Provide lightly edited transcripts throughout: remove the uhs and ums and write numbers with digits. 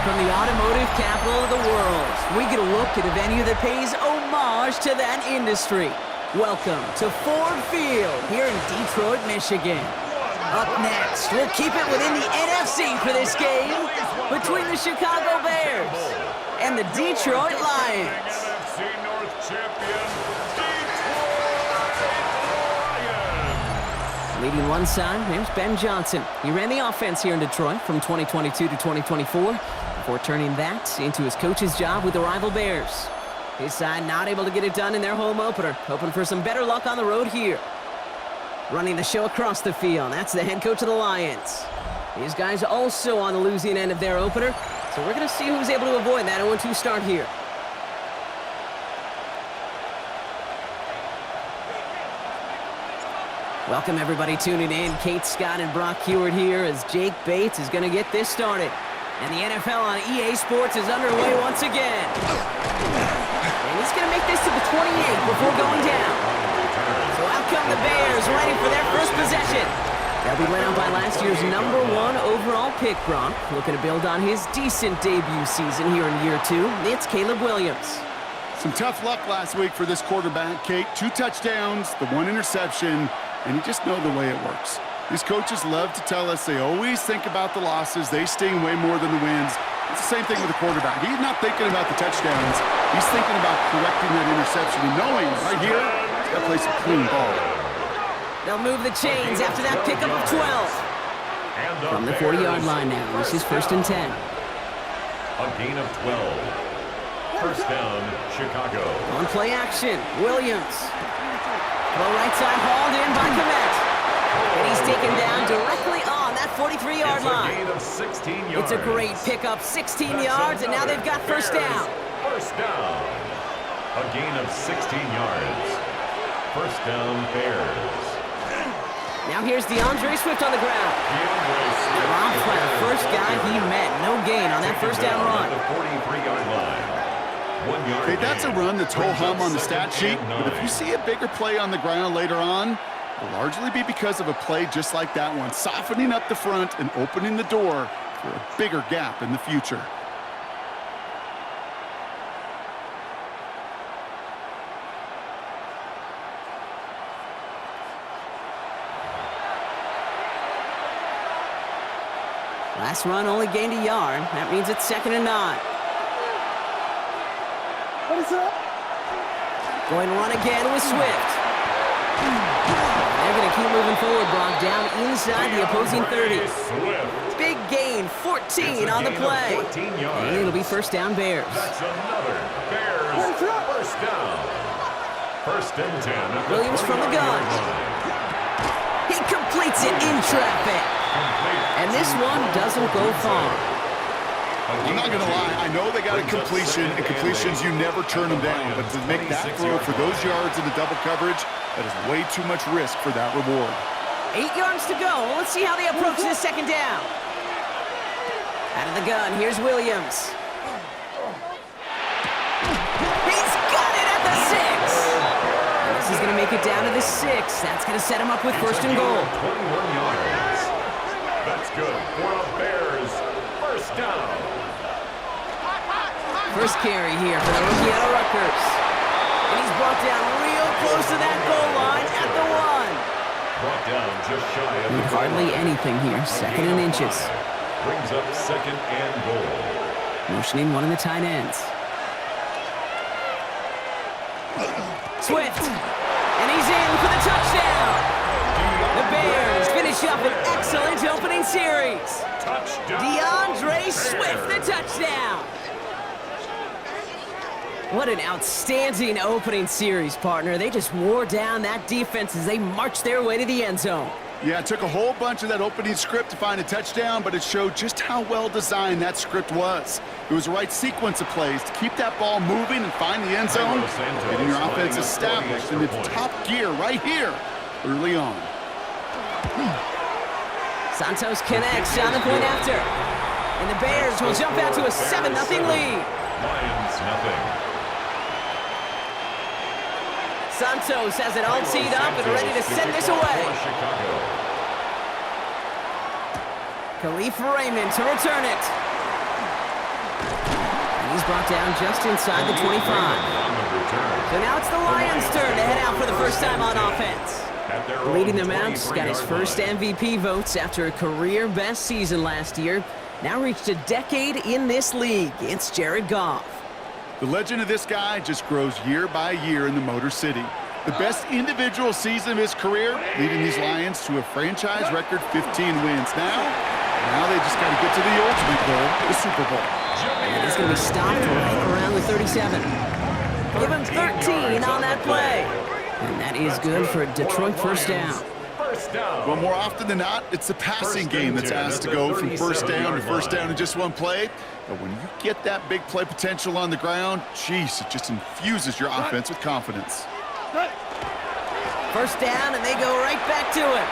From the automotive capital of the world, we get a look at a venue that pays homage to that industry. Welcome to Ford Field here in Detroit, Michigan. Up next, we'll keep it within the NFC for this game between the Chicago Bears and the Detroit Lions. NFC North champion, Leading one side, name's Ben Johnson. He ran the offense here in Detroit from 2022 to 2024 before turning that into his coach's job with the rival Bears. His side not able to get it done in their home opener, hoping for some better luck on the road here. Running the show across the field, that's the head coach of the Lions. These guys also on the losing end of their opener, so we're going to see who's able to avoid that 0-2 start here. Welcome everybody tuning in. Kate Scott and Brock Heward here as Jake Bates is going to get this started. And the NFL on EA Sports is underway once again. And he's going to make this to the 28 before going down. So out come the Bears, ready for their first possession. They'll be led out by last year's #1 overall pick, Brock. Looking to build on his decent debut season here in year 2. It's Caleb Williams. Some tough luck last week for this quarterback, Kate. 2 touchdowns, the 1 interception, and you just know the way it works. These coaches love to tell us they always think about the losses. They sting way more than the wins. It's the same thing with the quarterback. He's not thinking about the touchdowns. He's thinking about correcting that interception and knowing right here, he's got to play some clean ball. They'll move the chains after that pickup of 12. From the 40-yard line now, this is 1st and 10. A gain of 12. First down, Chicago. On play action, Williams. Throw right side hauled in by Komet. And he's taken down directly on that 43-yard line. It's a gain of 16 yards. It's a great pickup, 16 yards, and now they've got first down. First down. A gain of 16 yards. First down, Bears. Now here's DeAndre Swift on the ground. Rob Flat, first guy he met. No gain on that first down run. The 43-yard line. 1 yard. Okay, that's a run that's ho-hum on the stat sheet, but if you see a bigger play on the ground later on, it'll largely be because of a play just like that one, softening up the front and opening the door for a bigger gap in the future. Last run only gained a yard. That means it's 2nd and 9. What is up? Going to run again with Swift. They're going to keep moving forward, Brock, down inside the opposing 30. Big gain, 14 on the play. And it'll be first down, Bears. That's another Bears first down. First and 10. Williams from the gun. He completes it in traffic. And this one doesn't go far. I'm not going to lie, I know they got a completion, and completions, you never turn them down. But to make that throw for those yards in the double coverage, that is way too much risk for that reward. 8 yards to go. Let's see how they approach this second down. Out of the gun, here's Williams. He's got it at the 6. And this is going to make it down to the 6. That's going to set him up with first and goal. 21 yards. That's good for a Bears first down. First carry here for the rookie out of Rutgers. And he's brought down real close to that goal line at the 1. Brought down just shy of the Hardly anything here, 2nd and inches. Brings up 2nd and goal. Motioning one of the tight ends. Swift. And he's in for the touchdown. The Bears finish up an excellent opening series. Touchdown. DeAndre Swift, the touchdown. What an outstanding opening series, partner. They just wore down that defense as they marched their way to the end zone. Yeah, it took a whole bunch of that opening script to find a touchdown, but it showed just how well designed that script was. It was the right sequence of plays to keep that ball moving and find the end zone, getting your offense established in its top gear right here early on. Santos connects on the point after. And the Bears will jump out to a 7-0 lead. Lions nothing. Santos has it all teed up and ready to send this away. Khalif Raymond to return it. he's brought down just inside the 25. So now it's the Lions' turn to head out for the first time on offense. Leading them out, got his first MVP votes after a career-best season last year. Now reached a decade in this league. It's Jared Goff. The legend of this guy just grows year by year in the Motor City. The best individual season of his career, leading these Lions to a franchise record 15 wins. Now they just got to get to the ultimate goal, the Super Bowl. And he's going to be stopped right around the 37. Give him 13 on that play. And that is good for a Detroit first down. Well, more often than not, it's the passing game that's asked to go from first down to first down in just one play. But when you get that big play potential on the ground, geez, it just infuses your offense with confidence. First down, and they go right back to it.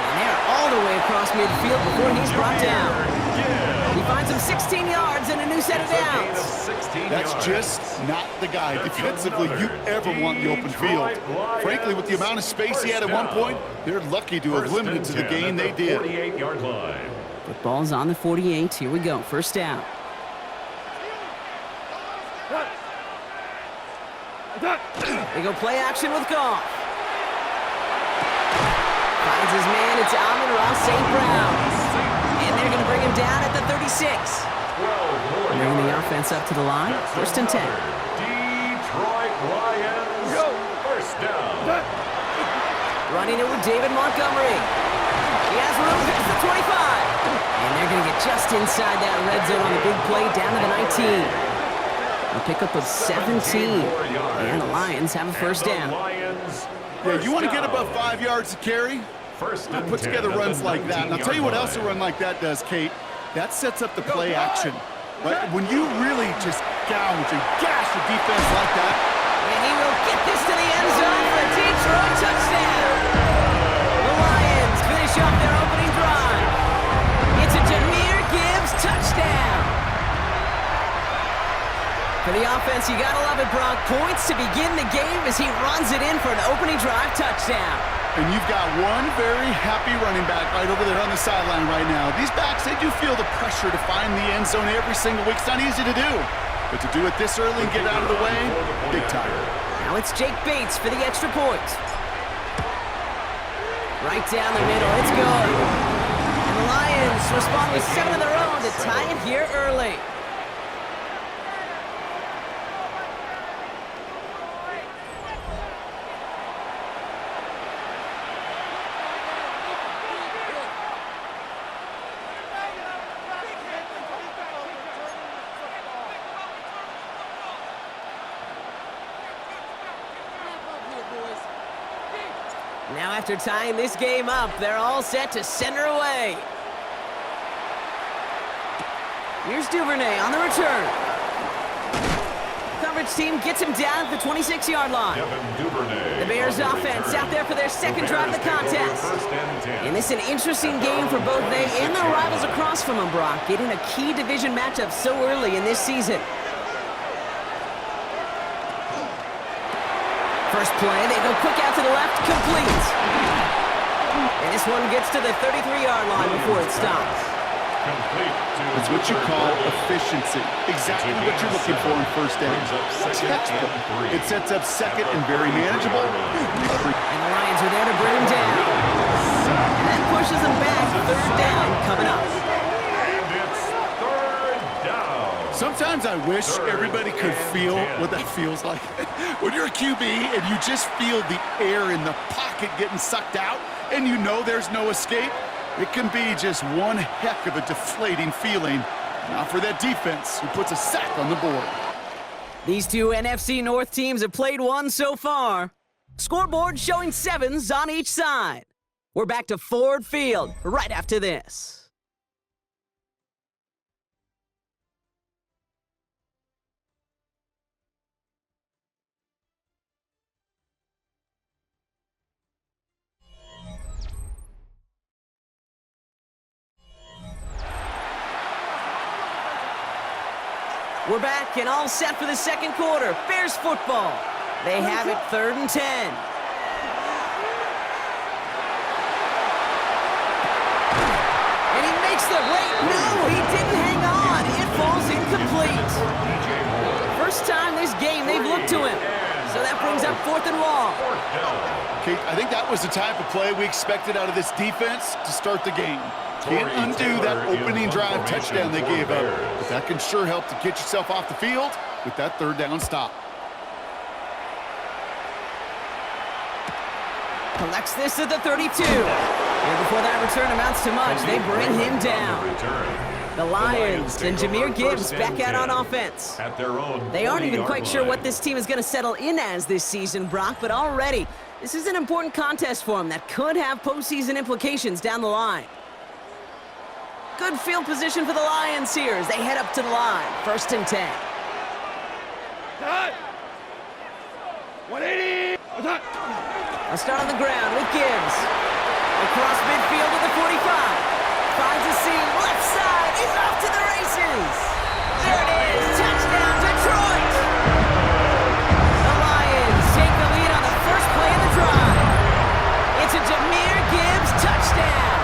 And they're all the way across midfield before he's brought down. He finds him 16 yards and a new set of downs. That's just not the guy defensively you ever want in the open field. Frankly, with the amount of space he had at one point, they're lucky to have limited to the gain they did. Football's on the 48. Here we go. First down. They go play action with Goff. Finds his man. It's Amon-Ra St. Brown. And they're going to bring him down at the 36. Bringing the offense up to the line. First and 10. Detroit Lions. Go. First down. Running it with David Montgomery. He has room past the 25. And they're going to get just inside that red zone on the big play down to the 19. A pickup of 17. And the Lions have a first down. Yeah, you want to get above 5 yards to carry? Put together runs like that. And I'll tell you what else a run like that does, Kate. That sets up the play action. But when you really just gouge and gash the defense like that. And he will get this to the end zone for a Detroit touchdown. The Lions finish off their opening drive. It's a Jahmyr Gibbs touchdown. For the offense, you gotta love it, Brock. Points to begin the game as he runs it in for an opening drive touchdown. And you've got one very happy running back right over there on the sideline right now. These backs, they do feel the pressure to find the end zone every single week. It's not easy to do. But to do it this early and get out of the way, big time. Now it's Jake Bates for the extra point. Right down the middle, it's good. And the Lions respond with 7 of their own to tie it here early. Now after tying this game up, they're all set to center away. Here's Duvernay on the return. Coverage team gets him down at the 26-yard line. The Bears offense out there for their second drive of the contest. And this is an interesting game for both they and their rivals across from them, Brock, getting a key division matchup so early in this season. First play, they go quick out to the left, complete. And this one gets to the 33-yard line before it stops. It's what you call efficiency. Exactly what you're looking for in first down. Textbook. It sets up second and very manageable. And the Lions are there to bring him down. And that pushes them back. Third down coming up. Sometimes I wish everybody could feel what that feels like. When you're a QB and you just feel the air in the pocket getting sucked out and you know there's no escape, it can be just one heck of a deflating feeling. Not for that defense who puts a sack on the board. These two NFC North teams have played one so far. Scoreboard showing 7s on each side. We're back to Ford Field right after this. We're back and all set for the second quarter. Bears football. They have it 3rd and 10. And he makes the wait. No, he didn't hang on. something wrong. Fourth down. Kate, I think that was the type of play we expected out of this defense to start the game. Can't undo that opening drive touchdown they gave up, but that can sure help to get yourself off the field with that third down stop. Collects this at the 32. And before that return amounts to much, they bring him down. The Lions and Jahmyr Gibbs back out on offense. At their own They aren't even 40-yard quite sure line. what this team is going to settle in as this season, Brock, but already this is an important contest for them that could have postseason implications down the line. Good field position for the Lions here as they head up to the line. 1st and 10. 180. A start on the ground with Gibbs. Across midfield to the 45. Finds a seam, left side. He's off to the races. There it is. Touchdown, Detroit. The Lions take the lead on the first play of the drive. It's a Jahmyr Gibbs touchdown.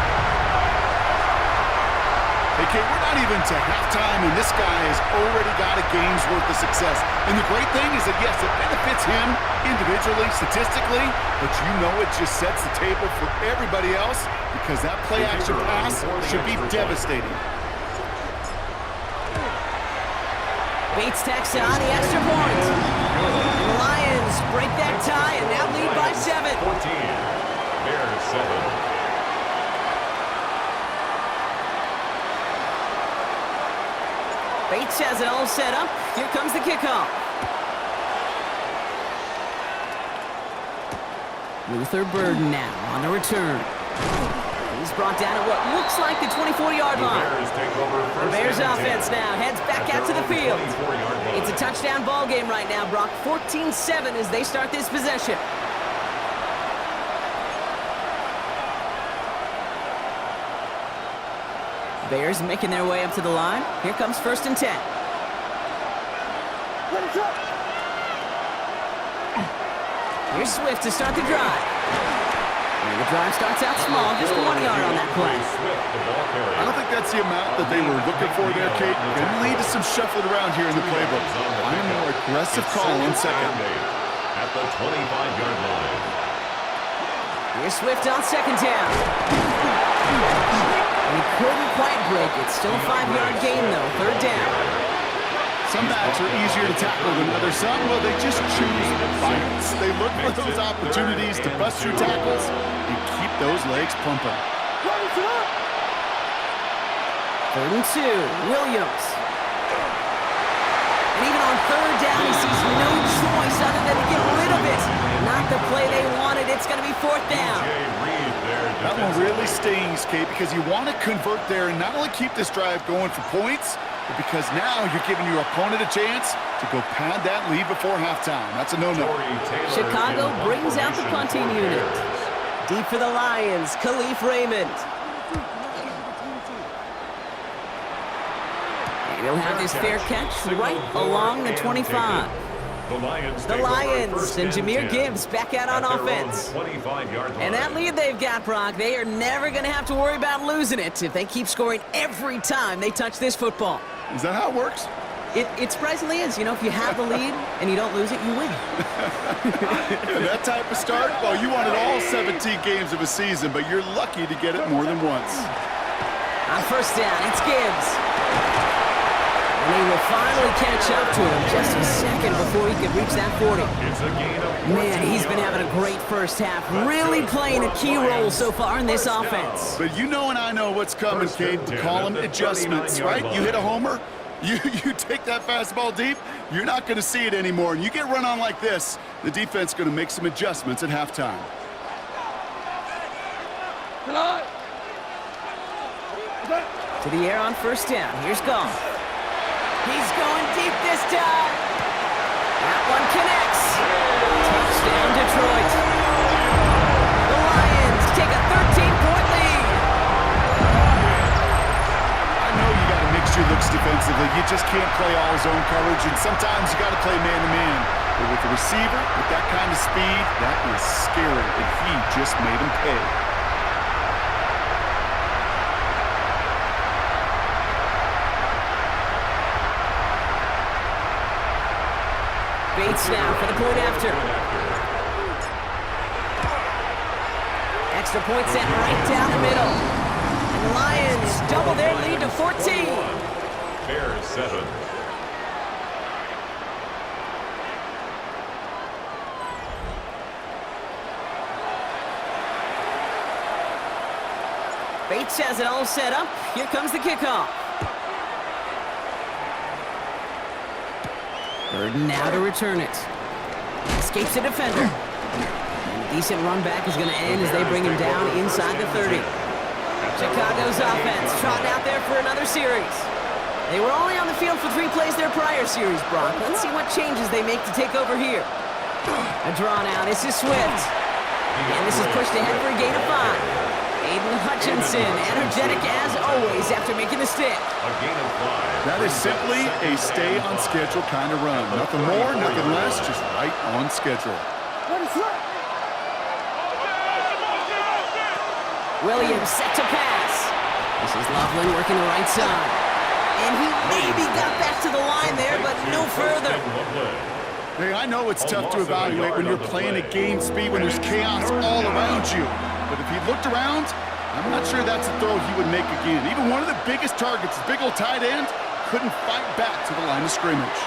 Hey, Kate, we're not even to halftime, and this guy has already got a game's worth of success. And the great thing is that, yes, it benefits him individually, statistically, but you know it just sets the table for everybody else because that play-action pass should be devastating. Bates tacks on the extra point. And the Lions break that tie and now lead by 7. 14. Bears 7. Bates has it all set up. Here comes the kickoff. Luther Burden now on the return. He's brought down at what looks like the 24-yard line. The Bears offense now heads back out to the field. It's a touchdown ball game right now, Brock. 14-7 as they start this possession. Bears making their way up to the line. Here comes 1st and 10. Here's Swift to start the drive. And the drive starts out small, just 1 yard on that play. I don't think that's the amount that they were looking for there, Kate. Going to lead to some shuffling around here in the playbook. Find a more aggressive call on second. At the 25-yard line. Here's Swift on 2nd down. And he couldn't quite break it. Still a 5-yard gain, though. 3rd down. Some backs are easier to tackle than others. Some, well, they just choose violence. They look for those opportunities to bust through tackles and keep those legs pumping. 3rd and 2. Williams. And even on 3rd down, he sees no choice other than to get rid of it. Not the play they wanted. It's going to be 4th down. That one really stings, Kate, because you want to convert there and not only keep this drive going for points, but because now you're giving your opponent a chance to go pad that lead before halftime. That's a no-no. Chicago brings out the punting unit. Deep for the Lions, Khalif Raymond. And he'll have his fair catch right along the 25. The Lions and Jahmyr Gibbs back out on offense. And that lead they've got, Brock, they are never going to have to worry about losing it if they keep scoring every time they touch this football. Is that how it works? It surprisingly is. You know, if you have the lead and you don't lose it, you win. Yeah, that type of start, well, you wanted all 17 games of a season, but you're lucky to get it more than once. On 1st down, it's Gibbs. And he will finally catch up to him just a second before he could reach that 40. Man, he's been having a great first half, really playing a key role so far in this offense. But you know and I know what's coming, Kate, to call them adjustments, right? You hit a homer, you take that fastball deep, you're not going to see it anymore. And you get run on like this, the defense is going to make some adjustments at halftime. To the air on 1st down. Here's Goff. He's going deep this time. That one connects. Touchdown, Detroit. The Lions take a 13-point lead. I know you got to mix your looks defensively. You just can't play all zone coverage, and sometimes you got to play man-to-man. But with the receiver, with that kind of speed, that is scary, and he just made him pay. Bates now for the point after. Extra point sent right down the middle. And the Lions double their lead to 14. Bears 7. Bates has it all set up. Here comes the kickoff. Burden now to return it. Escapes the defender. And a decent run back is going to end as they bring him down inside the 30. Chicago's offense trotting out there for another series. They were only on the field for 3 plays their prior series, Brock. Let's see what changes they make to take over here. A draw now. This is Swift. And this is pushed ahead for a gain of 5. Aiden Hutchinson, energetic as always after making the stick. A gain of 5. That is simply a stay-on-schedule kind of run. Nothing more, nothing less, just right on schedule. Williams set to pass. This is Loveland working the right side. And he maybe got back to the line there, but no further. Hey, I know it's tough to evaluate when you're playing at game speed, when there's chaos all around you. But if he looked around, I'm not sure that's a throw he would make again. Even one of the biggest targets, his big old tight end, couldn't fight back to the line of scrimmage.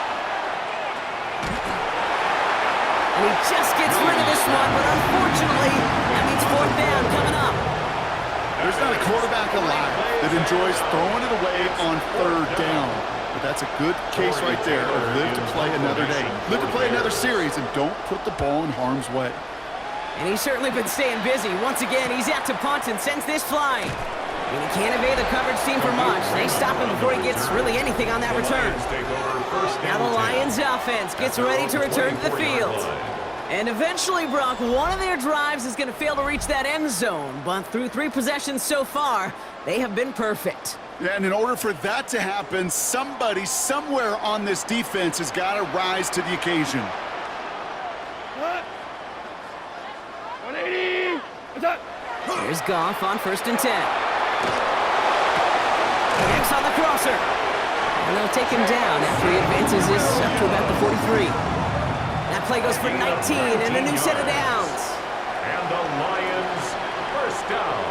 And he just gets rid of this one, but unfortunately, that means 4th down coming up. There's not a quarterback alive that enjoys throwing it away on 3rd down. But that's a good case right there of live to play another day. Live to play another series and don't put the ball in harm's way. And he's certainly been staying busy. Once again, he's out to punt and sends this flying. And he can't evade the coverage team for much. They stop him before he gets really anything on that return. Now the Lions offense gets ready to return to the field. And eventually, Brock, one of their drives is going to fail to reach that end zone. But through 3 possessions so far, they have been perfect. Yeah, and in order for that to happen, somebody somewhere on this defense has got to rise to the occasion. 180. What's up? Here's Goff on 1st and 10. Next on the crosser. And they'll take him down after he advances this up to about the 43. That play goes for 19 and a new set of downs. And the Lions, 1st down.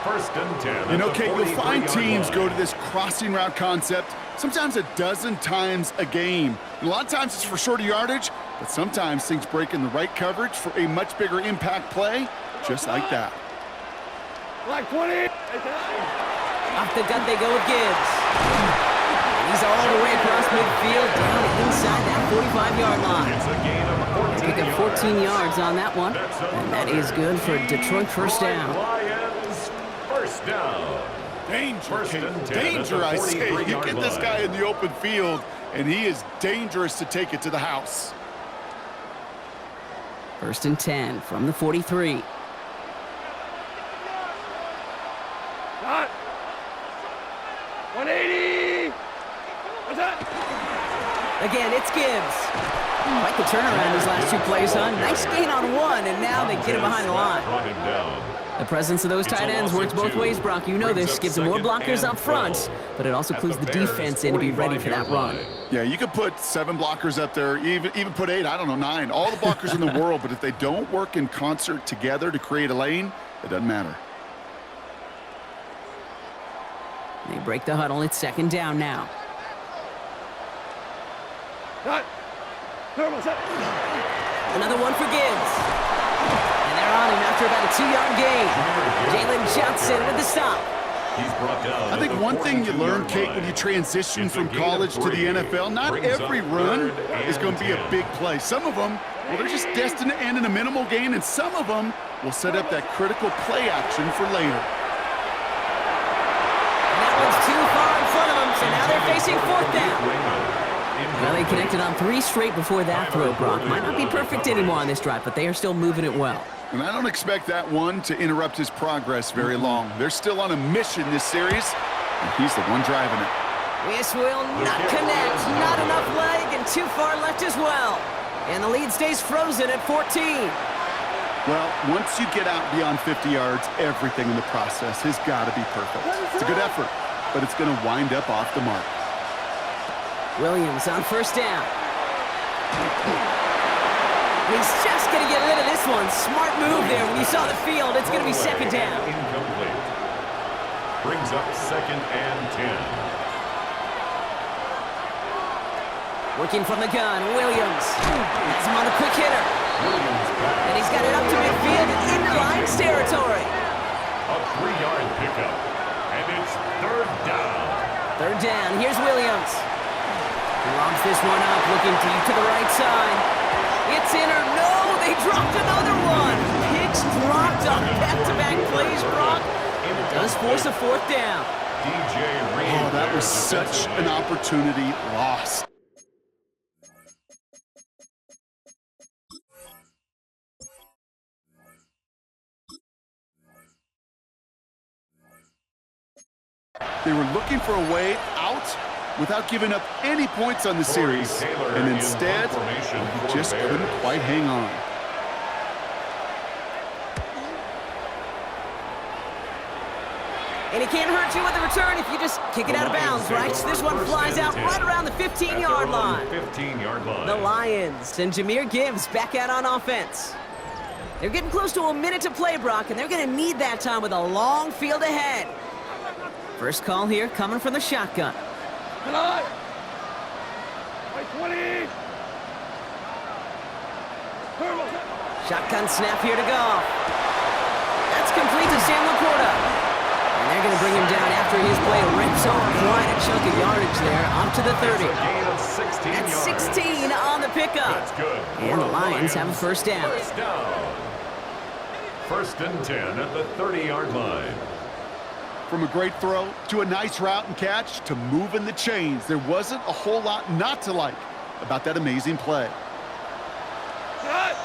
1st and 10. You know, Kate, you'll find teams go to this crossing route concept sometimes a dozen times a game. And a lot of times it's for shorter yardage, but sometimes things break in the right coverage for a much bigger impact play, just like that. Like 20. Off the gut they go with Gibbs. And he's all the way across midfield down inside that 45-yard line. It's a gain of 14 Pick up 14 yards on that one. And that is good for Detroit 1st down. Lions, 1st down. Danger, Kate. Danger, I say. You get this guy in the open field, and he is dangerous to take it to the house. 1st and 10 from the 43. Not. 180. What's that? Again, it's Gibbs. Quite the turnaround these last 2 plays, huh? Nice gain on 1, and now they get him behind the line. Brought him down. The presence of those tight ends works both ways, Brock. You know this. Gives them more blockers up front, but it also clues the defense in to be ready for that run. Yeah, you could put 7 blockers up there, even put 8, I don't know, 9. All the blockers in the world, but if they don't work in concert together to create a lane, it doesn't matter. They break the huddle. It's 2nd down now. Not. What's up? Another one for Gibbs. And they're on him after about a 2-yard gain. Jalen Johnson with the stop. He's brought down. I think one thing you learn, Kate, when you transition from college to the NFL, not every run is going to be a big play. Some of them, well, they're just destined to end in a minimal gain, and some of them will set up that critical play action for later. And that one's too far in front of them, so now they're facing 4th down. Well, they connected on 3 straight before that throw, Brock. Might not be perfect anymore on this drive, but they are still moving it well. And I don't expect that one to interrupt his progress very long. They're still on a mission this series, and he's the one driving it. This will not connect. Not enough leg and too far left as well. And the lead stays frozen at 14. Well, once you get out beyond 50 yards, everything in the process has got to be perfect. It's a good effort, but it's going to wind up off the mark. Williams on 1st down. And he's just going to get rid of this one. Smart move there. When you saw the field, it's going to be second down. Incomplete. Brings up 2nd and 10. Working from the gun, Williams. Has him on the quick hitter. And he's got it up to midfield and into Lions territory. A 3-yard pickup. And it's 3rd down. 3rd down. Here's Williams. He lobs this one up, looking deep to the right side. It's in or no, they dropped another one. Picks dropped on back-to-back plays, Brock. And it does force a 4th down. DJ Reed. Oh, that was such an opportunity lost. They were looking for a way out without giving up any points on the series. And instead, he just couldn't quite hang on. And he can't hurt you with the return if you just kick it out of bounds, right? So this one flies out right around the 15-yard line. 15-yard line. The Lions and Jahmyr Gibbs back out on offense. They're getting close to a minute to play, Brock, and they're going to need that time with a long field ahead. First call here coming from the shotgun. Come on. Right 20. Shotgun snap here to Goff. That's complete to Sam Laporta. And they're going to bring him down after his play rips off quite a chunk of yardage there, up to the 30. Gain of 16 That's yards. 16 on the pickup. That's good. And the Lions have a first down. First down. 1st and 10 at the 30-yard line. From a great throw to a nice route and catch to moving the chains, there wasn't a whole lot not to like about that amazing play. Shot.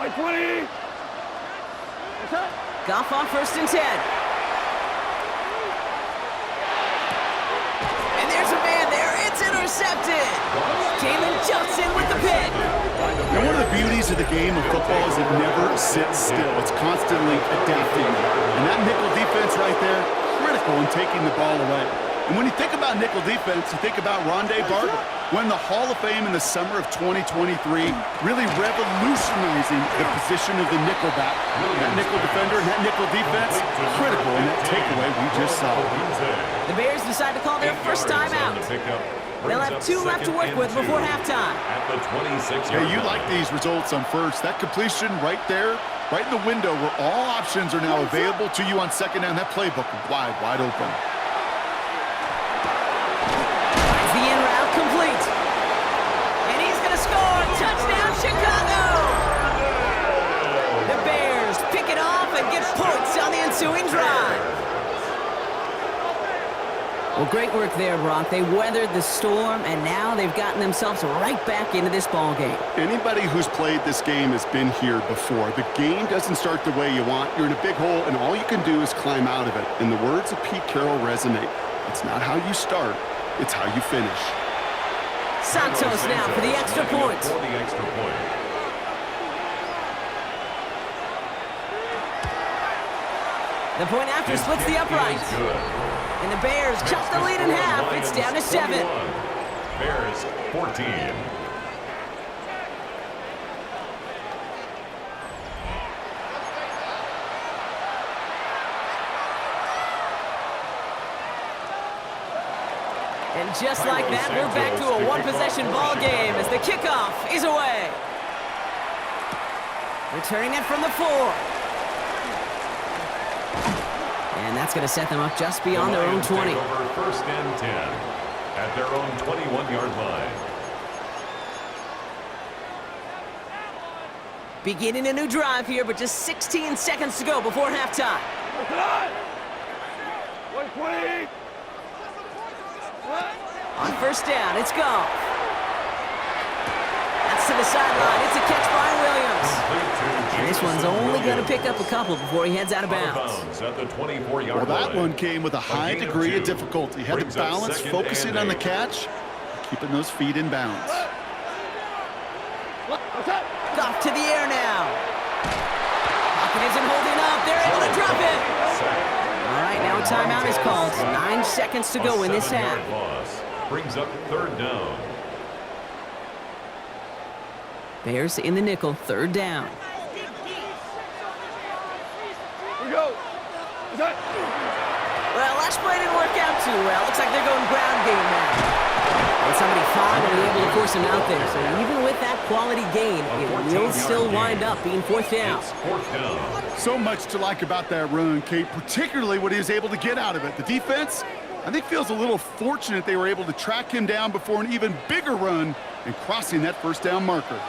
Right 20. Shot. Goff on 1st and 10. And there's a man there. It's intercepted. Jalen Johnson with the pick. Now, one of the beauties of the game of football is it never sits still. It's constantly adapting. And that nickel defense right there, critical in taking the ball away. And when you think about nickel defense, you think about Rondé Barber, won the Hall of Fame in the summer of 2023, really revolutionizing the position of the nickelback. That nickel defender and that nickel defense, critical in that takeaway we just saw. The Bears decide to call their first time out. They'll have 2 left to work with before halftime. At the 26-yard Hey, you like these results on first. That completion right there, right in the window where all options are now available to you on 2nd down. That playbook wide open. Finds the in route complete. And he's going to score. Touchdown, Chicago! The Bears pick it off and get points on the ensuing drive. Well, great work there, Brock. They weathered the storm, and now they've gotten themselves right back into this ball game. Anybody who's played this game has been here before. The game doesn't start the way you want. You're in a big hole, and all you can do is climb out of it. And the words of Pete Carroll resonate. It's not how you start, it's how you finish. Santos now for the extra point. For the extra point. The point after splits the upright. And the Bears cut the lead in half. It's down to 7. Bears 14. And just like that, we're back to a one-possession ball game as the kickoff is away. Returning it from the 4. And that's going to set them up just beyond their own 20. Over 1st and 10 at their own 21-yard line. Beginning a new drive here, but just 16 seconds to go before halftime. 120. On 1st down, it's Goff. That's to the sideline. It's a catch by Williams. And this one's only going to pick up a couple before he heads out of bounds. At the 24-yard Well, that line. one came with a high degree of difficulty. Had to balance, focusing on the catch, keeping those feet in bounds. Goff to the air now. Pocket isn't holding up. They're able to drop it. All right, now a timeout is called. 9 seconds to go in this half. Loss brings up 3rd down. Bears in the nickel, third down. We go. Is that? Well, last play didn't work out too well. Looks like they're going ground game now. And somebody fouled and able to force him out there. So even with that quality gain, it will still wind up being fourth down. So much to like about that run, Kate, particularly what he was able to get out of it. The defense, I think, feels a little fortunate they were able to track him down before an even bigger run and crossing that first down marker.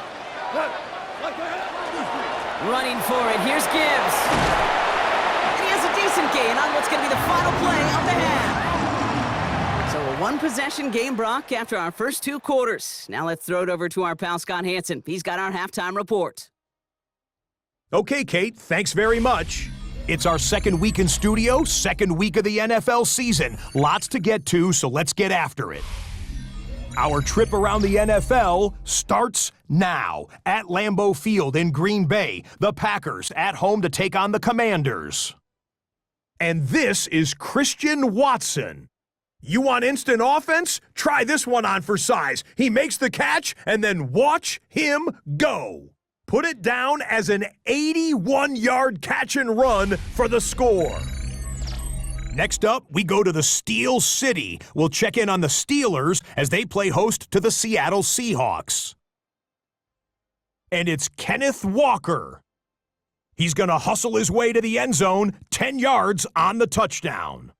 Running for it. Here's Gibbs. And he has a decent gain on what's going to be the final play of the half. So a one-possession game, Brock, after our first 2 quarters. Now let's throw it over to our pal Scott Hansen. He's got our halftime report. Okay, Kate, thanks very much. It's our second week in studio, second week of the NFL season. Lots to get to, so let's get after it. Our trip around the NFL starts now at Lambeau Field in Green Bay. The Packers at home to take on the Commanders. And this is Christian Watson. You want instant offense? Try this one on for size. He makes the catch, and then watch him go. Put it down as an 81-yard catch and run for the score. Next up, we go to the Steel City. We'll check in on the Steelers as they play host to the Seattle Seahawks. And it's Kenneth Walker. He's going to hustle his way to the end zone, 10 yards on the touchdown.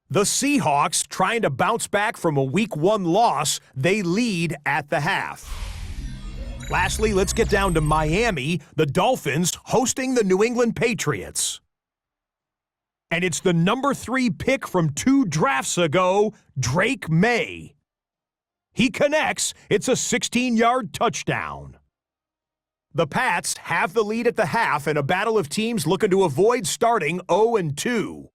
The Seahawks, trying to bounce back from a Week 1 loss, they lead at the half. Lastly, let's get down to Miami, the Dolphins hosting the New England Patriots. And it's the number 3 pick from 2 drafts ago, Drake May. He connects. It's a 16-yard touchdown. The Pats have the lead at the half in a battle of teams looking to avoid starting 0-2.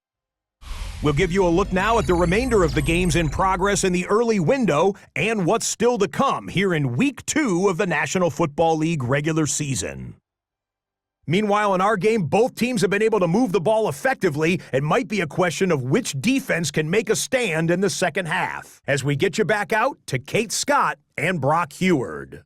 We'll give you a look now at the remainder of the games in progress in the early window and what's still to come here in Week 2 of the National Football League regular season. Meanwhile, in our game, both teams have been able to move the ball effectively. It might be a question of which defense can make a stand in the second half. As we get you back out to Kate Scott and Brock Heward.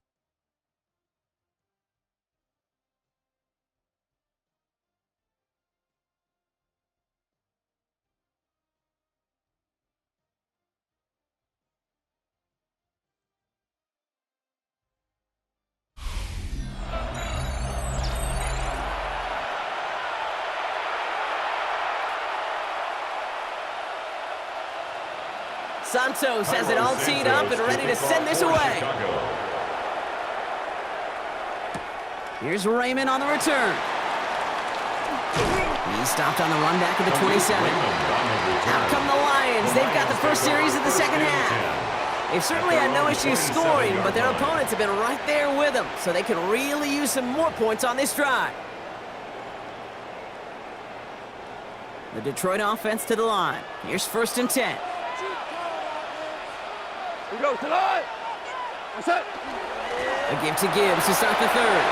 Santos has it all teed up and ready to send this away. Here's Raymond on the return. He's stopped on the run back at the 27. Out come the Lions. They've got the first series of the second half. They've certainly had no issues scoring, but their opponents have been right there with them, so they can really use some more points on this drive. The Detroit offense to the line. Here's 1st and 10. We go tonight. What's that? A give to Gibbs to start the third.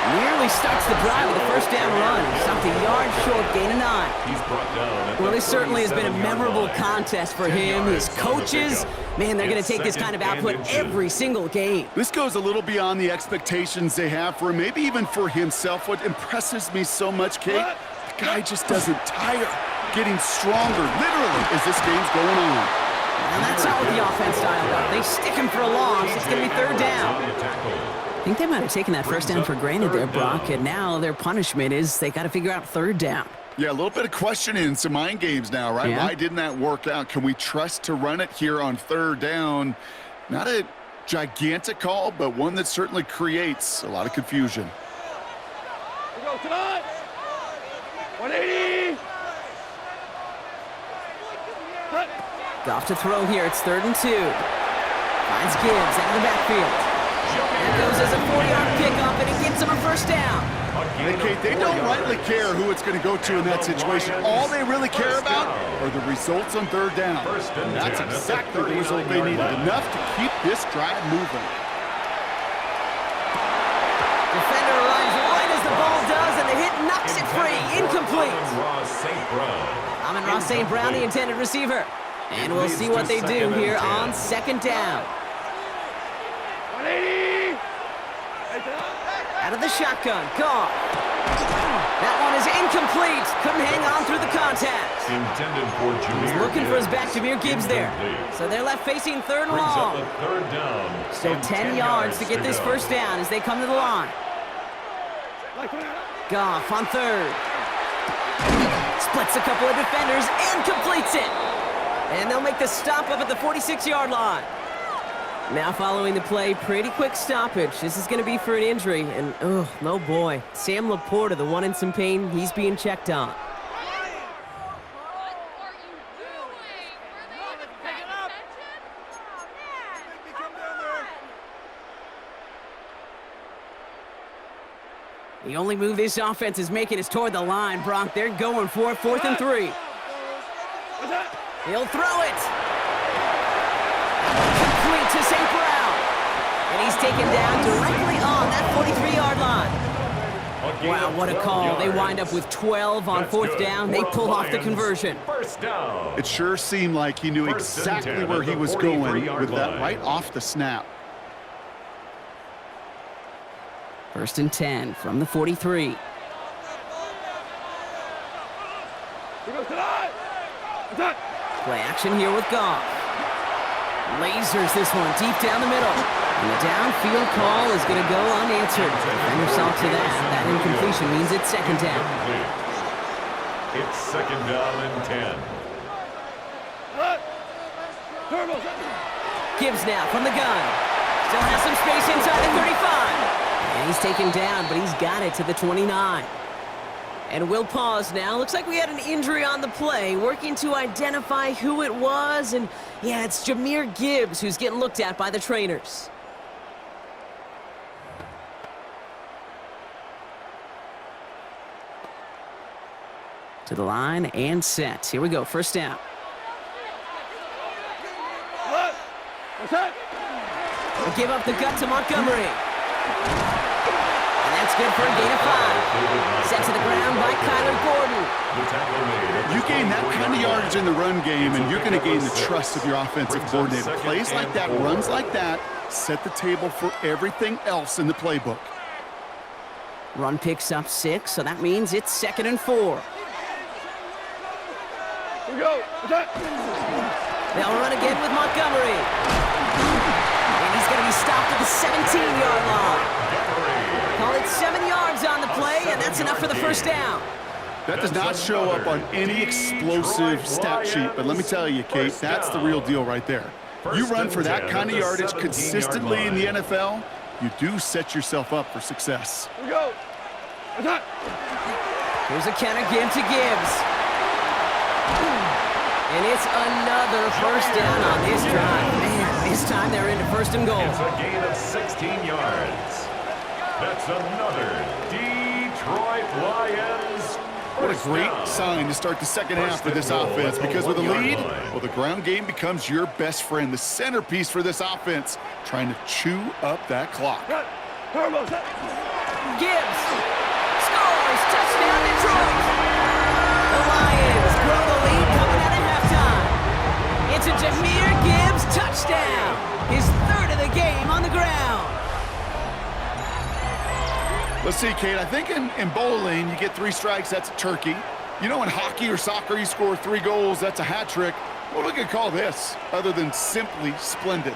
Nearly starts the drive with a first down run. Stopped a yard short, gain of 9. He's brought down. Well, this certainly has been a memorable contest for him. His coaches, man, they're going to take this kind of output every single game. This goes a little beyond the expectations they have for him, maybe even for himself. What impresses me so much, Kate, the guy just doesn't tire. Getting stronger, literally, as this game's going on. And that's not what the offense dialed up. They stick him for a loss. It's going to be 3rd down. I think they might have taken that first down for granted there, Brock, and now their punishment is they got to figure out 3rd down. Yeah, a little bit of questioning, some mind games now, right? Yeah. Why didn't that work out? Can we trust to run it here on 3rd down? Not a gigantic call, but one that certainly creates a lot of confusion. We go tonight. 180. Goff to throw here. It's 3rd and 2. Finds Gibbs out of the backfield. That goes as a 40-yard pickup, and it gets him a first down. Hey, Kate, they don't rightly care who it's going to go to in that situation. All they really care about are the results on 3rd down. And that's exactly the result they needed. Enough to keep this drive moving. Defender arrives right as the ball does, and the hit knocks it free. Incomplete. Amon-Ra St. Brown, the intended receiver. And we'll see what they do here on 2nd down. 180. Out of the shotgun, Goff. That one is incomplete. Couldn't hang on through the contact. Intended for Jameer. He's looking for his back, Jameer Gibbs there. Incomplete. So they're left facing third and Brings up long. a third down. So and 10 yards to get this go. first down as they come to the line. Goff on third. Splits a couple of defenders and completes it. And they'll make the stop up at the 46-yard line. Now following the play, pretty quick stoppage. This is going to be for an injury. And, oh boy. Sam Laporta, the one in some pain, he's being checked on. The only move this offense is making is toward the line, Brock. They're going for it, 4th and 3. He'll throw it. Complete to St. Brown. And he's taken down directly on that 43-yard line. Wow, what a call. They wind up with 12 on 4th down. They pull off the conversion. First down. It sure seemed like he knew exactly where he was going with that right off the snap. 1st and 10 from the 43. Play action here with Goff. Lasers this one deep down the middle. And the downfield call is going to go unanswered. Defend yourself to that. That incompletion means it's second down. It's second down and 10. Gibbs now from the gun. Still has some space inside the 35. And he's taken down, but he's got it to the 29. And we'll pause now. Looks like we had an injury on the play. Working to identify who it was. And yeah, it's Jameer Gibbs who's getting looked at by the trainers. To the line and set. Here we go, first down. They give up the gut to Montgomery. And that's good for a gain of 5. Set to the ground by Kyler Gordon. You gain that kind of yardage in the run game, and you're going to gain the trust of your offensive coordinator. Plays like that, runs like that, set the table for everything else in the playbook. Run picks up 6, so that means it's 2nd and 4. Here we go. They'll run again with Montgomery. And he's going to be stopped at the 17-yard line. Call it 7 yards on the play, and that's enough for the first down. That does not show up on any explosive stat sheet, but let me tell you, Kate, that's the real deal right there. You run for that kind of yardage consistently in the NFL, you do set yourself up for success. Here we go. Here's a counter give to Gibbs. And it's another first down on this drive. Man, this time they're into 1st and goal. It's a gain of 16 yards. That's another Detroit Lions. What a great sign to start the second half for this offense, because with a lead, well, the ground game becomes your best friend, the centerpiece for this offense, trying to chew up that clock. Gibbs scores, touchdown Detroit. The Lions grow the lead coming out of halftime. It's a Jameer Gibbs touchdown, his 3rd of the game on the ground. Let's see, Kate, I think in bowling, you get 3 strikes, that's a turkey. You know, in hockey or soccer, you score 3 goals, that's a hat trick. What do we could call this, other than simply splendid?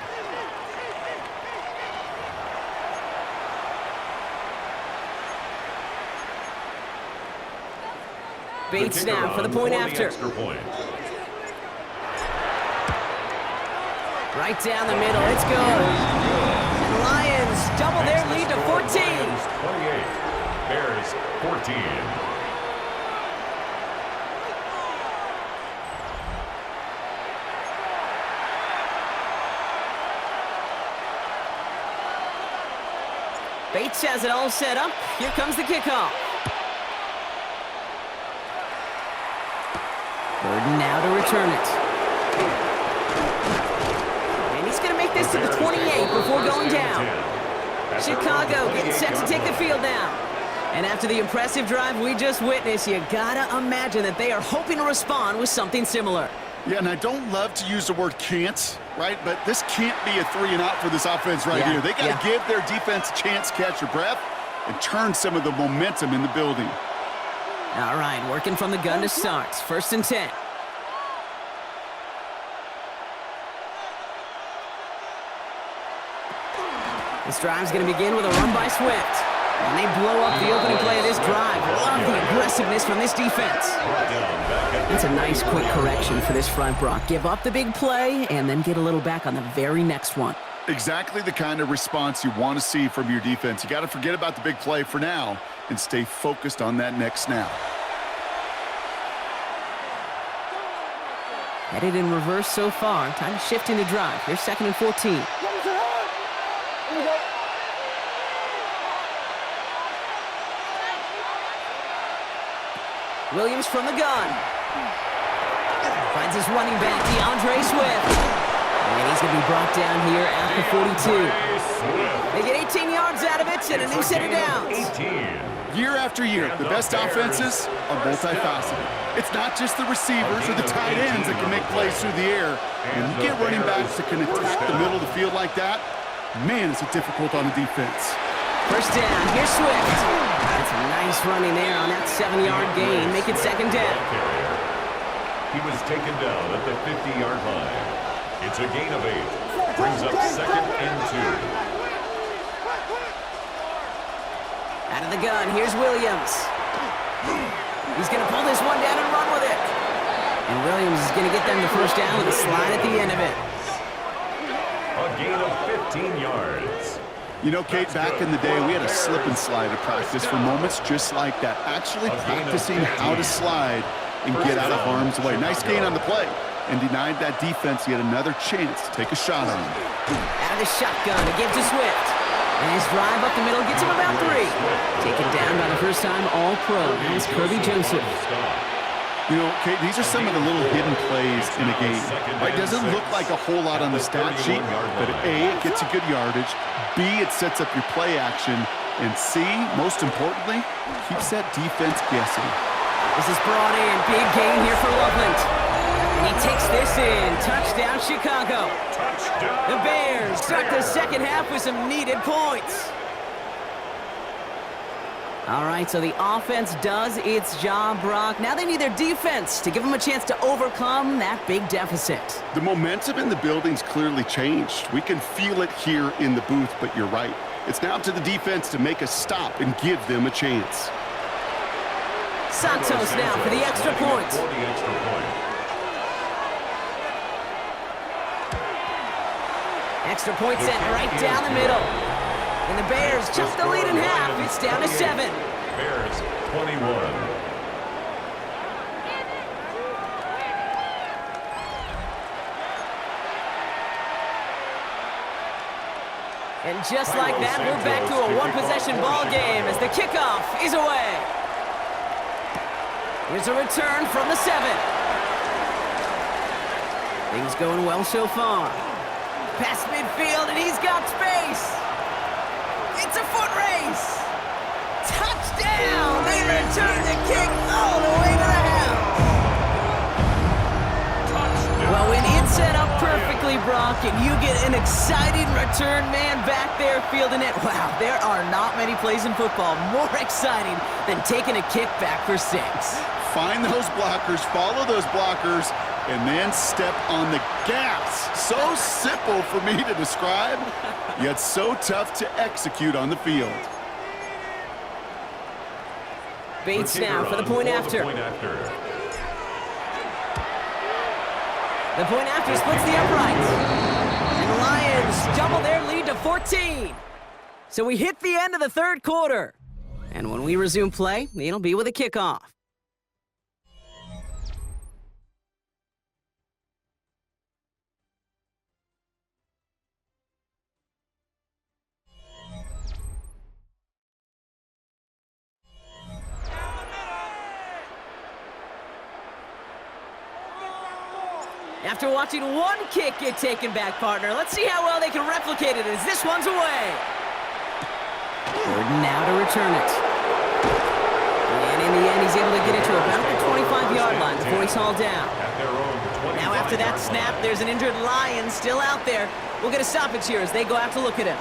Bates now for the point after. Right down the middle, it's good. And the Lions double their lead to 14. 28, Bears 14. Bates has it all set up. Here comes the kickoff. Burden now to return it. And he's going to make this to the 28 before going down. Chicago getting set to take the field now. And after the impressive drive we just witnessed, you gotta imagine that they are hoping to respond with something similar. Yeah, and I don't love to use the word can't, right? But this can't be a 3-and-out for this offense right here. They got to give their defense a chance to catch your breath and turn some of the momentum in the building. All right, working from the gun to start. 1st and 10. This drive's going to begin with a run by Swift. And they blow up the opening play of this drive. Love the aggressiveness from this defense. That's a nice quick correction for this front, Brock. Give up the big play and then get a little back on the very next one. Exactly the kind of response you want to see from your defense. You got to forget about the big play for now and stay focused on that next snap. Headed in reverse so far. Time to shift into drive. Here's 2nd and 14. Williams from the gun. Finds his running back, DeAndre Swift. And he's going to be brought down here at the 42. They get 18 yards out of it and a new set of downs. Year after year, the best offenses are multifaceted. It's not just the receivers or the tight ends that can make plays through the air. When you get running backs that can attack the middle of the field like that, man, is it difficult on the defense. 1st down, here's Swift. That's a nice running there on that 7-yard gain. Make it 2nd down. He was taken down at the 50-yard line. It's a gain of 8. Brings up 2nd and 2. Out of the gun, here's Williams. He's going to pull this one down and run with it. And Williams is going to get them the 1st down with a slide at the end of it. A gain of 15 yards. You know, Kate, back in the day, we had a slip and slide at practice for moments just like that. Actually practicing how to slide and get out of harm's way. Nice gain on the play. And denied that defense yet another chance to take a shot on him. Out of the shotgun to give to Swift. And his drive up the middle gets him about 3. Taken down by the first-time All-Pro. Here's Kirby Joseph. You know, Kate, these are some of the little hidden plays in a game. Right? Doesn't look like a whole lot on the stat sheet, but A, it gets you good yardage. B, it sets up your play action. And C, most importantly, keeps that defense guessing. This is brought in. Big gain here for Loveland. And he takes this in. Touchdown, Chicago. Touchdown. The Bears start the 2nd half with some needed points. All right, so the offense does its job, Brock. Now they need their defense to give them a chance to overcome that big deficit. The momentum in the building's clearly changed. We can feel it here in the booth, but you're right. It's now up to the defense to make a stop and give them a chance. Santos now for the extra point. Extra point sent right down the middle. And the Bears just the lead in half. It's down to 7. Bears 21. And just like that, we're back to a one-possession ball game as the kickoff is away. Here's a return from the 7. Things going well so far. Past midfield, and he's got space. It's a foot race. Touchdown! They return the kick all the way to the house. Well, when it's set up perfectly, Brock, and you get an exciting return man back there fielding it, wow, there are not many plays in football more exciting than taking a kick back for 6. Find those blockers, follow those blockers, and then step on the gas. So simple for me to describe, yet so tough to execute on the field. Bates now for the point after. The point after splits the uprights. And the Lions double their lead to 14. So we hit the end of the 3rd quarter. And when we resume play, it'll be with a kickoff. After watching one kick get taken back, partner, let's see how well they can replicate it as this one's away. Gordon now to return it. And in the end, he's able to get it to about the 25-yard line before he's hauled down. Now after that snap, there's an injured Lion still out there. We'll get a stoppage here as they go out to look at him.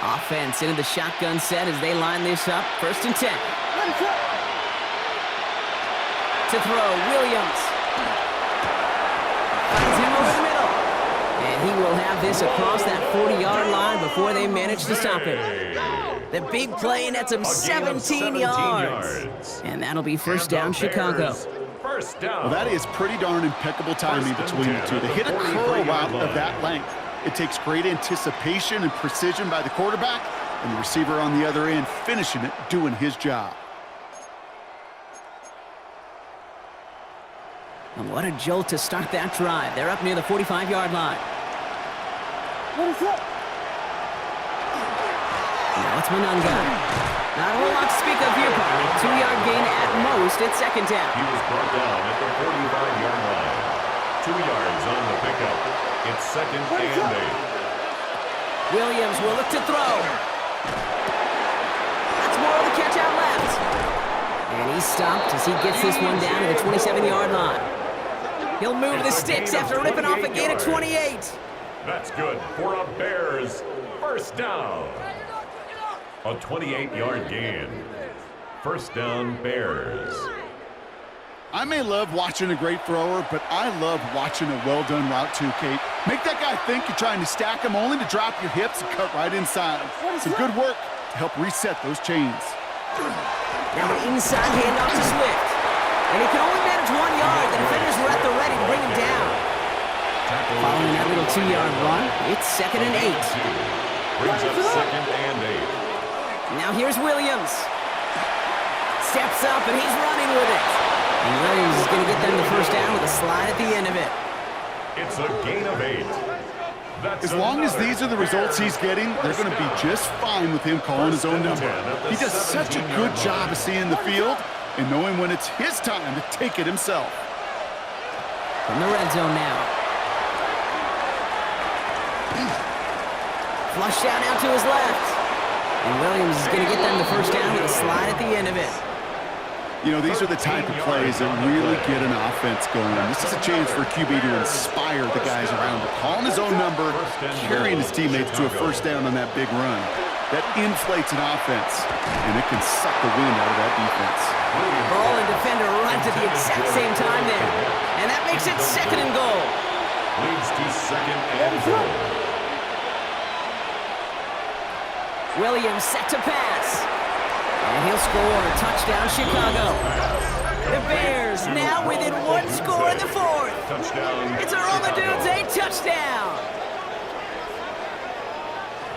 Offense into the shotgun set as they line this up. 1st and 10. To throw, Williams. Finds him over the middle. And he will have this across that 40-yard line before they manage to stop him. The big play nets him 17 yards. And that'll be first down, Chicago. First down. Well, that is pretty darn impeccable timing between the two. To hit a curl route of that length, it takes great anticipation and precision by the quarterback, and the receiver on the other end finishing it, doing his job. And what a jolt to start that drive. They're up near the 45-yard line. Now it's Monunga. Not a whole lot to speak of here, Bobby. 2-yard gain at most at 2nd down. He was brought down at the 45-yard line. 2 yards on the pickup. It's 2nd and 8. Williams will look to throw. That's more of the catch out left. And he's stopped as he gets this one down to the 27-yard line. He'll move the sticks after ripping off a gain of 28. That's good for a Bears first down. A 28-yard gain. First down, Bears. I may love watching a great thrower, but I love watching a well-done route too, Kate. Make that guy think you're trying to stack him only to drop your hips and cut right inside. Some good work to help reset those chains. Now an inside handoff to Swift. And he can only manage 1 yard. The defenders were at the ready to bring him down. Following that little 2-yard run, it's 2nd and 8. Brings up 2nd and 8. Now here's Williams. Steps up and he's running with it. And Williams is going to get them the first down with a slide at the end of it. It's a gain of 8. As long as these are the results he's getting, they're going to be just fine with him calling his own number. He does such a good job of seeing the field and knowing when it's his time to take it himself. From the red zone now. Flushed out now to his left. And Williams is going to get them the first down with a slide at the end of it. You know, these are the type of plays that really get an offense going. This is a chance for a QB to inspire the guys around him. Calling his own number, carrying his teammates to a first down on that big run. That inflates an offense, and it can suck the wind out of that defense. Ball and defender runs at the exact same time there. And that makes it 2nd and goal. Leads to 2nd and goal. Williams set to pass. And he'll score. Touchdown, Chicago. The Bears now within 1 score in the 4th. Touchdown. It's a roll the dudes, a touchdown.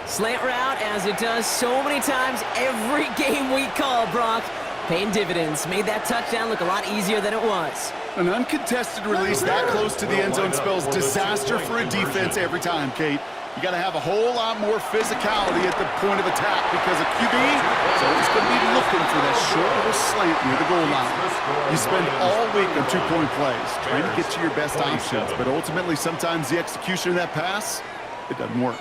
Slant route, as it does so many times every game we call, Brock. Paying dividends. Made that touchdown look a lot easier than it was. An uncontested release that close to the end zone spells disaster for a defense every time, Kate. You got to have a whole lot more physicality at the point of attack because a QB is always going to be looking for that short little slant near the goal line. You spend all week on 2-point plays trying to get to your best options, but ultimately sometimes the execution of that pass, it doesn't work.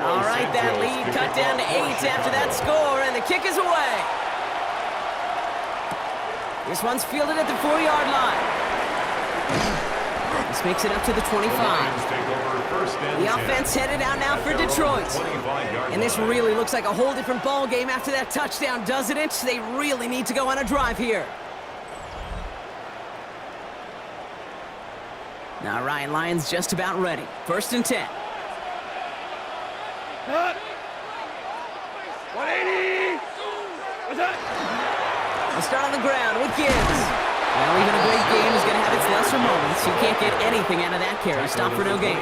All right, that lead cut down to 8 after that score, and the kick is away. This one's fielded at the 4-yard line. This makes it up to the 25. The offense headed out now for Detroit. And this really looks like a whole different ball game after that touchdown, doesn't it? They really need to go on a drive here. All right, Lions just about ready. 1st and 10. 180! What's that? They'll start on the ground with Gibbs. Well, even a great game is going to have its lesser moments. You can't get anything out of that carry. Stop for no gain.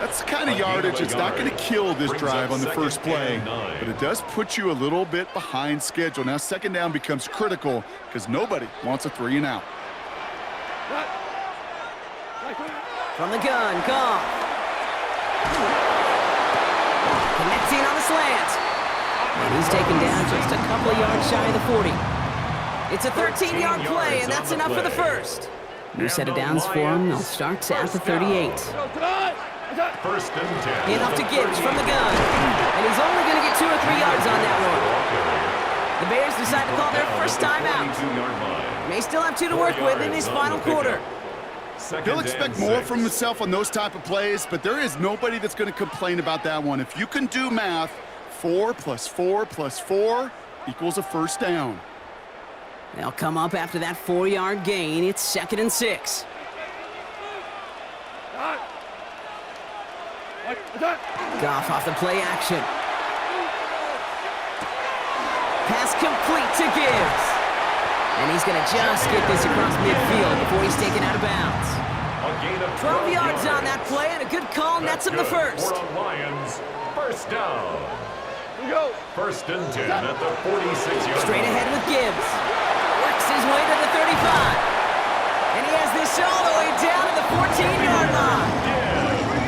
That's the kind of yardage it's not going to kill this drive on the first play, but it does put you a little bit behind schedule. Now 2nd down becomes critical because nobody wants a 3 and out. From the gun, Goff. Connecting on the slant. And And he's taken down just a couple of yards shy of the 40. It's a 13-yard play, and that's enough for the first. New set of downs for him. They'll start at the 38. First and 10. Hand off to Gibbs from the gun. And he's only going to get 2 or 3 yards on that one. The Bears decide to call their first time out. May still have 2 to work with in his final quarter. He'll expect more from himself on those type of plays, but there is nobody that's going to complain about that one. If you can do math, 4 + 4 + 4 equals a first down. They'll come up after that 4-yard gain. It's 2nd and 6. Goff off the play action. Pass complete to Gibbs. And he's going to just get this across midfield before he's taken out of bounds. 12 yards on that play, and a good call nets him the first. Lions, first down. First and 10 at the 46-yard Straight ahead with Gibbs. Works his way to the 35. And he has this all the way down to the 14-yard line.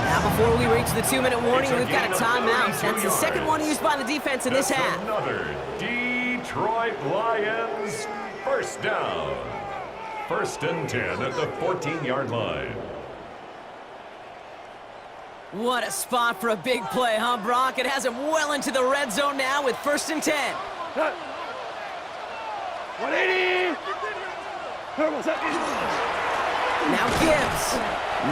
Now before we reach the 2-minute warning, we've got a timeout. That's the second one used by the defense in this half. Another Detroit Lions first down. First and 10 at the 14-yard line. What a spot for a big play, huh, Brock? It has him well into the red zone now with 1st and 10. 180. Now Gibbs.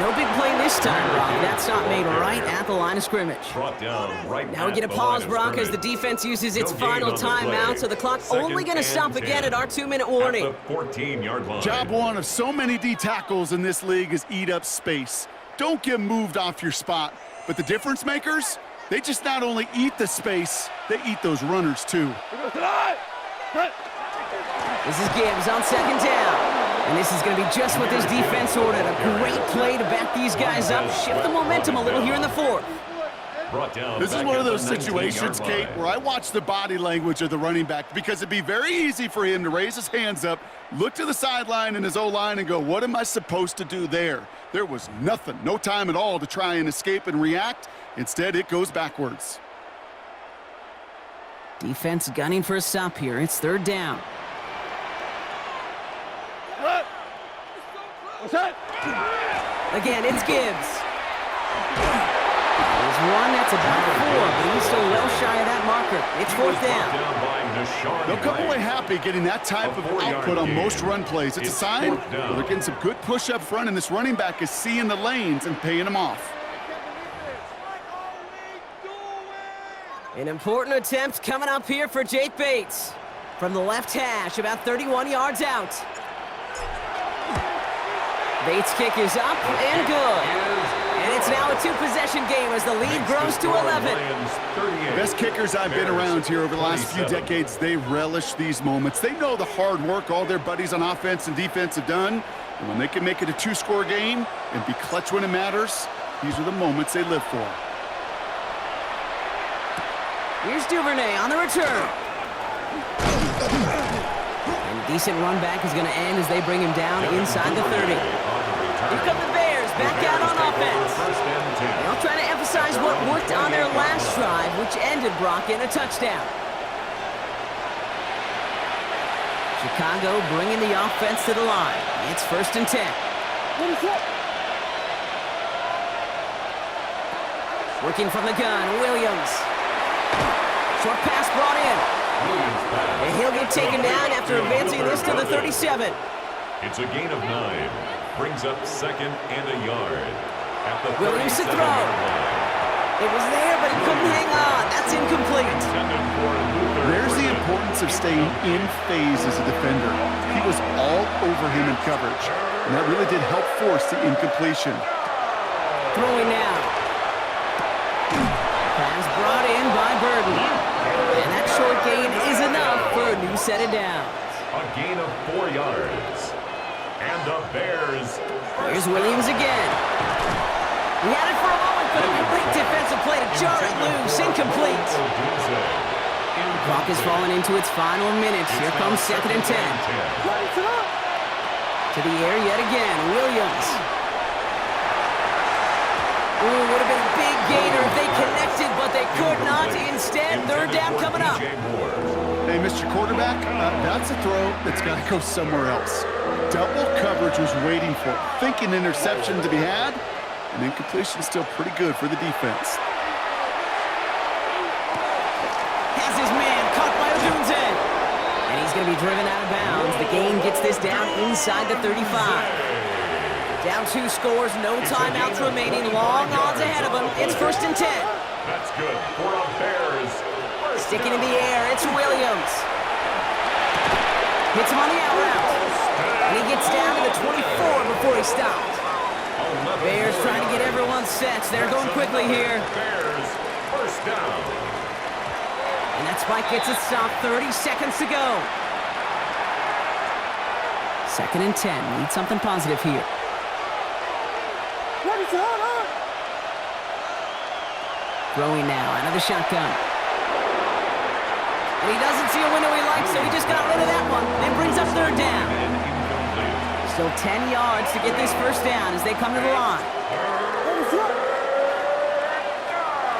No big play this time, Brock. That stop made right at the line of scrimmage. Brought down right Now we get a pause, Brock, as the defense uses its final timeout, so the clock's only going to stop again at our 2-minute warning. At the 14-yard line. Job one of so many D tackles in this league is eat up space. Don't get moved off your spot. But the difference makers, they just not only eat the space, they eat those runners too. This is Gibbs on 2nd down. And this is going to be just what this defense ordered. A great play to back these guys up, shift the momentum a little here in the 4th. This is one of those situations, Kate, where I watch the body language of the running back because it'd be very easy for him to raise his hands up, look to the sideline in his O-line and go, what am I supposed to do there? There was nothing, no time at all to try and escape and react. Instead, it goes backwards. Defense gunning for a stop here. It's 3rd down. What's that? Again, it's Gibbs. There's one that's about 4, but he's still well shy of that marker. It's 4th down. They'll come away happy getting that type of output on most run plays. It's a sign they're getting some good push up front, and this running back is seeing the lanes and paying them off. An important attempt coming up here for Jake Bates. From the left hash, about 31 yards out. Bates' kick is up and good. And it's now a 2-possession game as the lead grows to 11. Best kickers I've been around here over the last few decades, they relish these moments. They know the hard work all their buddies on offense and defense have done. And when they can make it a 2-score game and be clutch when it matters, these are the moments they live for. Here's Duvernay on the return. And decent run back is going to end as they bring him down inside the 30. Here come the Bears back out on offense. They'll try to emphasize what worked on their last drive, which ended Brock in a touchdown. Chicago bringing the offense to the line. It's 1st and 10. Working from the gun, Williams. Short pass brought in. And he'll get taken down after advancing this to the 37. It's a gain of 9. Brings up 2nd and a yard. At the Williams to throw. 37-yard line. It was there, but he couldn't hang on. That's incomplete. There's the importance of staying in phase as a defender. He was all over him in coverage, and that really did help force the incompletion. Throwing now. Pass brought in by Burden. And that short gain is enough for a new set of downs. A gain of 4 yards. And the Bears. Here's Williams again. He had it for a moment, but a great defensive play to jar it loose. Incomplete. The clock has fallen into its final minutes. Here comes 2nd and 10. To the air yet again. Williams. Ooh, would have been a big gainer if they connected, but they could not. Instead, third down coming up. Hey, Mr. Quarterback, that's a throw that's got to go somewhere else. Double coverage was waiting for it, thinking interception to be had, and incompletion still pretty good for the defense. Has his man caught by Odunze. And he's going to be driven out of bounds. The gain gets this down inside the 35. Down 2 scores, no timeouts remaining, long odds ahead of him. It's 1st and 10. That's good for a Bears. Sticking in the air, it's Williams. Hits him on the out route. And he gets down to the 24 before he stopped. Bears trying to get everyone set. They're going quickly here. Bears, first down. And that spike gets a stop, 30 seconds to go. 2nd and 10, need something positive here. Throwing now, out of the shotgun. And he doesn't see a window he likes, so he just got rid of that one and brings up third down. Still 10 yards to get this first down as they come to the line.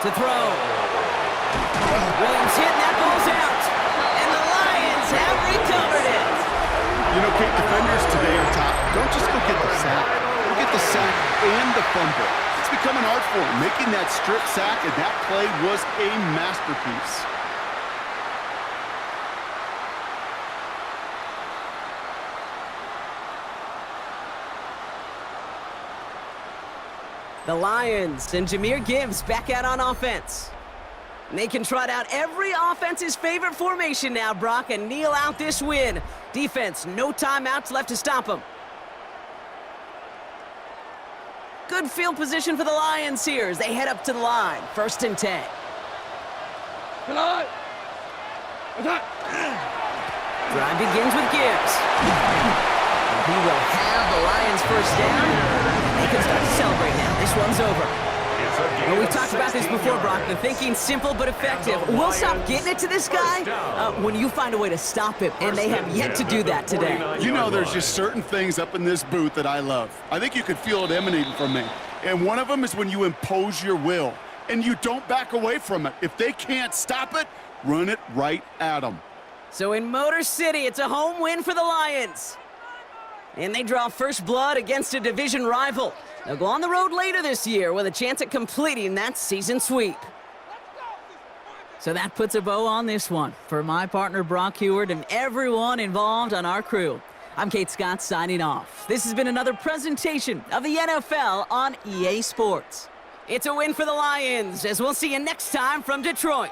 To throw. Williams hit, and that ball's out. And the Lions have recovered it. You know, Kate, defenders today are top. Don't just go get the sack. Go get the sack and the fumble. It's becoming hard for him. Making that strip sack, and that play was a masterpiece. The Lions and Jahmyr Gibbs back out on offense. And they can trot out every offense's favorite formation now, Brock, and kneel out this win. Defense, no timeouts left to stop them. Good field position for the Lions here as they head up to the line. 1st and 10. Drive begins with Gibbs. And he will have the Lions first down. They can start to celebrate now. This one's over. Well, we've talked about this before, Brock. The thinking's simple but effective. We'll stop getting it to this guy when you find a way to stop him, and they have yet to do that today. You know, there's just certain things up in this booth that I love. I think you could feel it emanating from me. And one of them is when you impose your will, and you don't back away from it. If they can't stop it, run it right at them. So in Motor City, it's a home win for the Lions. And they draw first blood against a division rival. They'll go on the road later this year with a chance at completing that season sweep. So that puts a bow on this one. For my partner, Brock Heward, and everyone involved on our crew, I'm Kate Scott signing off. This has been another presentation of the NFL on EA Sports. It's a win for the Lions, as we'll see you next time from Detroit.